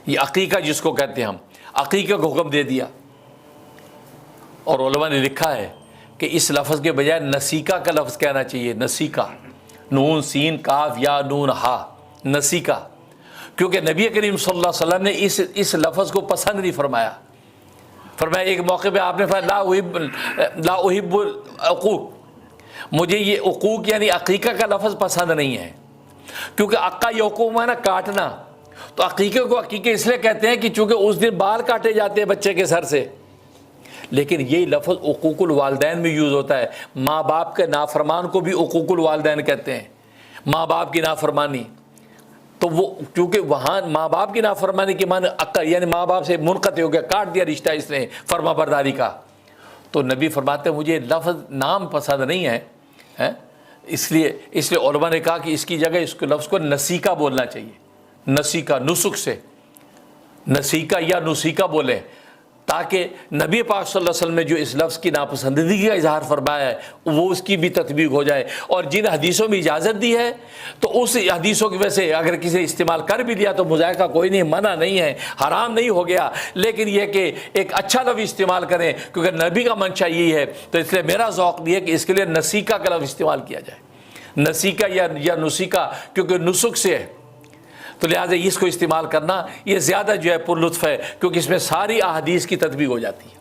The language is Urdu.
یہ عقیقہ جس کو کہتے ہیں ہم، عقیقہ کو حکم دے دیا. اور علماء نے لکھا ہے کہ اس لفظ کے بجائے نسیکہ کا لفظ کہنا چاہیے. نسیکہ، نون سین کاف یا نون ہا، نسیکہ. کیونکہ نبی کریم صلی اللہ علیہ وسلم نے اس لفظ کو پسند نہیں فرمایا. فرمایا ایک موقع پہ آپ نے فرمایا لا احب العقوق، مجھے یہ عقوق یعنی عقیقہ کا لفظ پسند نہیں ہے. کیونکہ عقا یہ حکم ہے نا کاٹنا، تو عقیقے کو عقیقے اس لیے کہتے ہیں کہ چونکہ اس دن بال کاٹے جاتے ہیں بچے کے سر سے. لیکن یہی لفظ عقوق الوالدین میں یوز ہوتا ہے. ماں باپ کے نافرمان کو بھی عقوق الوالدین کہتے ہیں، ماں باپ کی نافرمانی. تو وہ چونکہ وہاں ماں باپ کی نافرمانی کے معنی یعنی ماں باپ سے منقطع ہو گیا، کاٹ دیا رشتہ اس نے فرما برداری کا. تو نبی فرماتے ہیں مجھے لفظ نام پسند نہیں ہے، اس لیے علماء نے کہا کہ اس کی جگہ اس کو لفظ کو نسیکہ بولنا چاہیے. نسیکہ، نسک سے نسیکہ یا نسیکہ بولیں، تاکہ نبی پاک صلی اللہ علیہ وسلم نے جو اس لفظ کی ناپسندیدگی کا اظہار فرمایا ہے وہ اس کی بھی تطبیق ہو جائے. اور جن حدیثوں میں اجازت دی ہے تو اس حدیثوں کی وجہ سے اگر کسی نے استعمال کر بھی لیا تو مذائقہ کوئی نہیں، منع نہیں ہے، حرام نہیں ہو گیا. لیکن یہ کہ ایک اچھا لفظ استعمال کریں، کیونکہ نبی کا منشا یہی ہے. تو اس لیے میرا ذوق یہ ہے کہ اس کے لیے نسیکہ کا لفظ استعمال کیا جائے، نسیکہ یا نسیکہ، کیونکہ نسک سے ہے. تو لہٰذا اس کو استعمال کرنا یہ زیادہ جو ہے پر لطف ہے، کیونکہ اس میں ساری احادیث کی تطبیق ہو جاتی ہے.